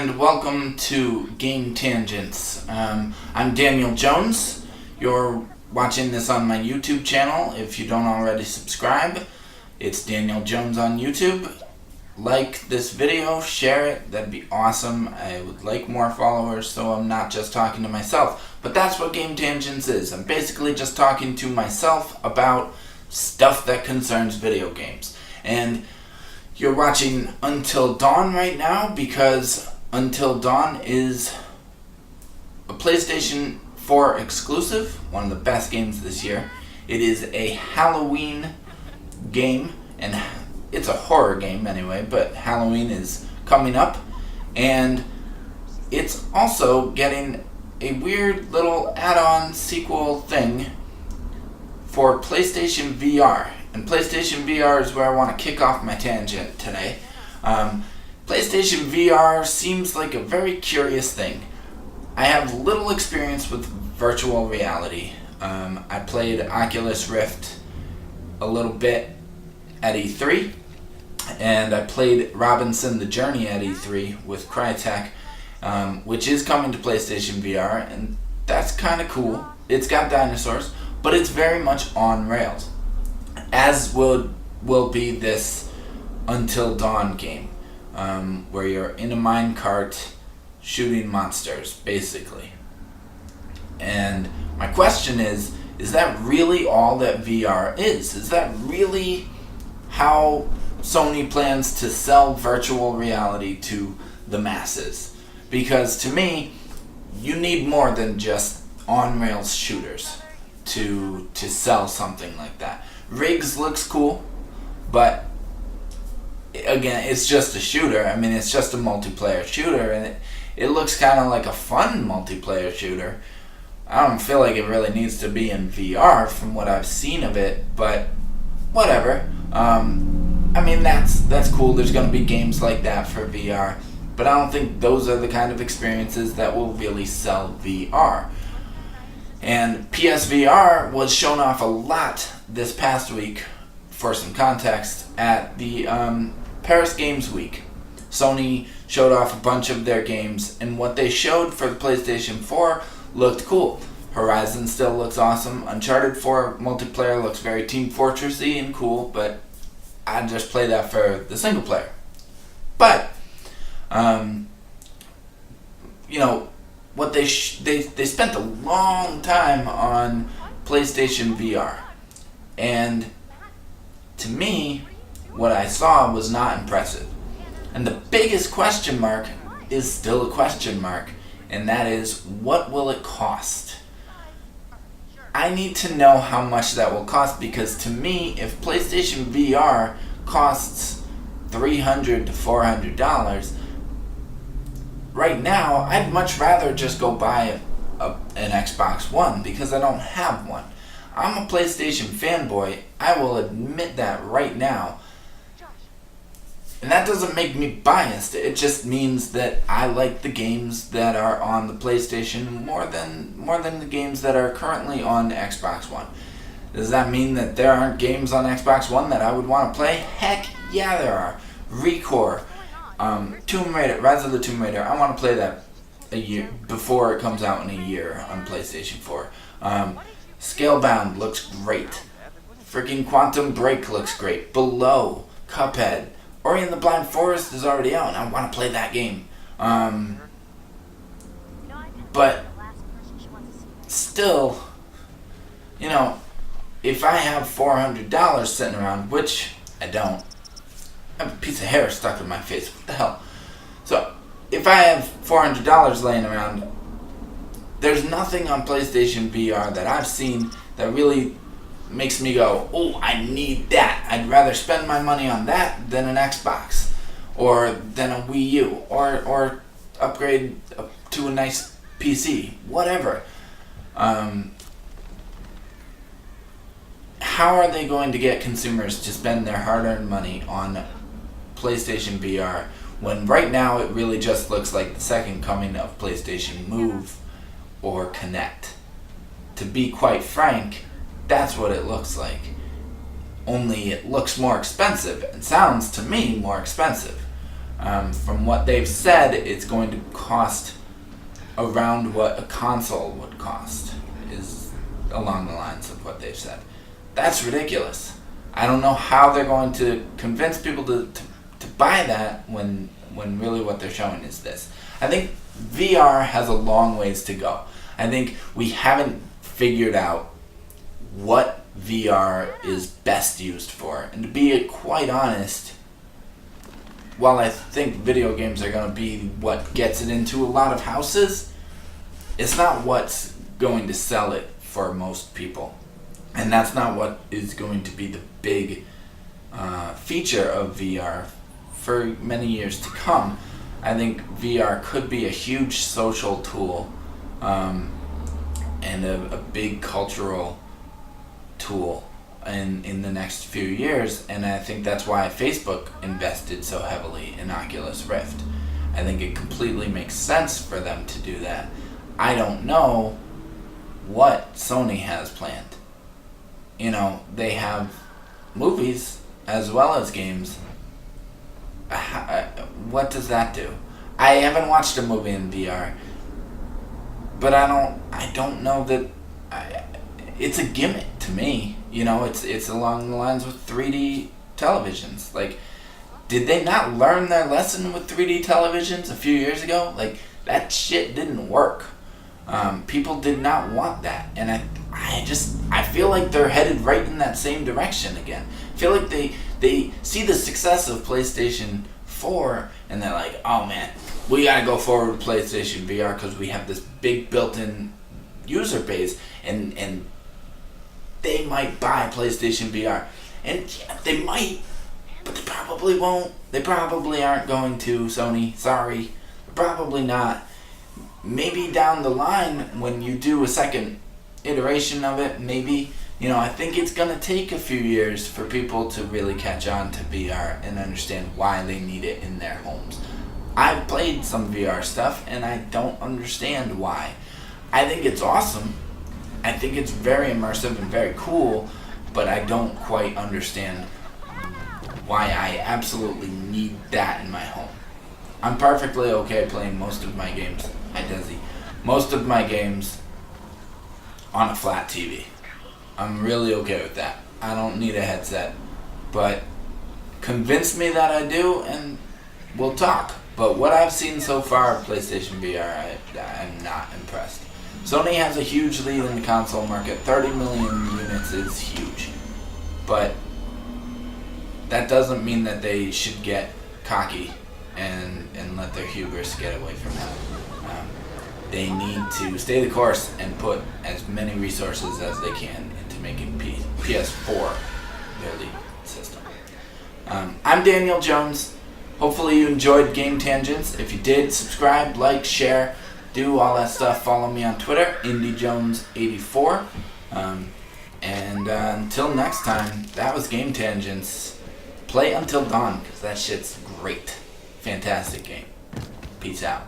and welcome to Game Tangents. I'm Daniel Jones. You're watching this on my YouTube channel. If you don't already subscribe, it's Daniel Jones on YouTube. Like this video, share it, that'd be awesome. I would like more followers so I'm not just talking to myself. But that's what Game Tangents is. I'm basically just talking to myself about stuff that concerns video games. And you're watching Until Dawn right now because Until Dawn is a PlayStation 4 exclusive, one of the best games this year. It is a Halloween game, and it's a horror game anyway, but Halloween is coming up, and it's also getting a weird little add-on sequel thing for PlayStation VR. And PlayStation VR is where I want to kick off my tangent today. PlayStation VR seems like a very curious thing. I have little experience with virtual reality. I played Oculus Rift a little bit at E3, and I played Robinson the Journey at E3 with Crytek, which is coming to PlayStation VR, and that's kind of cool. It's got dinosaurs, but it's very much on rails, as will be this Until Dawn game, where you're in a minecart shooting monsters, basically. And my question is that really all that VR is? Is that really how Sony plans to sell virtual reality to the masses? Because to me, you need more than just on-rails shooters to sell something like that. Riggs looks cool, but again, it's just a shooter. I mean, it's just a multiplayer shooter, and it looks kind of like a fun multiplayer shooter. I don't feel like it really needs to be in VR from what I've seen of it, but whatever. I mean, that's cool. There's going to be games like that for VR, but I don't think those are the kind of experiences that will really sell VR. And PSVR was shown off a lot this past week, for some context, at the Paris Games Week. Sony showed off a bunch of their games, and what they showed for the PlayStation 4 looked cool. Horizon still looks awesome. Uncharted 4 multiplayer looks very Team Fortressy and cool, but I'd just play that for the single player. But, what they spent a long time on PlayStation VR, and to me, what I saw was not impressive. And the biggest question mark is still a question mark, and that is, what will it cost? I need to know how much that will cost, because to me, if PlayStation VR costs $300 to $400, right now, I'd much rather just go buy an Xbox One, because I don't have one. I'm a PlayStation fanboy, I will admit that right now. And that doesn't make me biased, it just means that I like the games that are on the PlayStation more than the games that are currently on Xbox One. Does that mean that there aren't games on Xbox One that I would want to play? Heck yeah, there are. ReCore, Tomb Raider, Rise of the Tomb Raider, I want to play that a year before it comes out in a year on PlayStation 4. Scalebound looks great. Freaking Quantum Break looks great. Below, Cuphead, Ori and the Blind Forest is already out, and I want to play that game. But still, if I have $400 sitting around, which I don't, I have a piece of hair stuck in my face. What the hell? So, if I have $400 laying around, there's nothing on PlayStation VR that I've seen that really makes me go, oh, I need that. I'd rather spend my money on that than an Xbox, or than a Wii U, or upgrade to a nice PC, whatever. How are they going to get consumers to spend their hard-earned money on PlayStation VR when right now it really just looks like the second coming of PlayStation Move or Kinect? To be quite frank, that's what it looks like. Only it looks more expensive and sounds to me more expensive. From what they've said, it's going to cost around what a console would cost, is along the lines of what they've said. That's ridiculous. I don't know how they're going to convince people to buy that when really what they're showing is this. I think VR has a long ways to go. I think we haven't figured out what VR is best used for. And to be quite honest, while I think video games are going to be what gets it into a lot of houses, it's not what's going to sell it for most people. And that's not what is going to be the big feature of VR for many years to come. I think VR could be a huge social tool and a big cultural tool in the next few years, and I think that's why Facebook invested so heavily in Oculus Rift. I think it completely makes sense for them to do that. I don't know what Sony has planned. You know, they have movies as well as games. What does that do? I haven't watched a movie in VR, but I don't know that. It's a gimmick to me. You know, it's along the lines with 3D televisions. Like, did they not learn their lesson with 3D televisions a few years ago? Like, that shit didn't work. People did not want that, and I feel like they're headed right in that same direction again. I feel like they see the success of PlayStation 4 and they're like, oh man, we gotta go forward with PlayStation VR because we have this big built-in user base, and they might buy PlayStation VR, and yeah, they might, but they probably won't. They probably aren't going to. Sony, sorry, probably not. Maybe down the line when you do a second iteration of it, maybe, you know, I think it's going to take a few years for people to really catch on to VR and understand why they need it in their homes. I've played some VR stuff and I don't understand why. I think it's awesome. I think it's very immersive and very cool, but I don't quite understand why I absolutely need that in my home. I'm perfectly okay playing most of my games. Hi, Desi. Most of my games on a flat TV. I'm really okay with that. I don't need a headset. But convince me that I do and we'll talk. But what I've seen so far of PlayStation VR, I'm not impressed. Sony has a huge lead in the console market. 30 million units is huge. But that doesn't mean that they should get cocky and let their hubris get away from them. They need to stay the course and put as many resources as they can into making PS4 their lead system. I'm Daniel Jones. Hopefully you enjoyed Game Tangents. If you did, subscribe, like, share, do all that stuff. Follow me on Twitter, IndieJones84. And until next time, that was Game Tangents. Play Until Dawn, because that shit's great. Fantastic game. Peace out.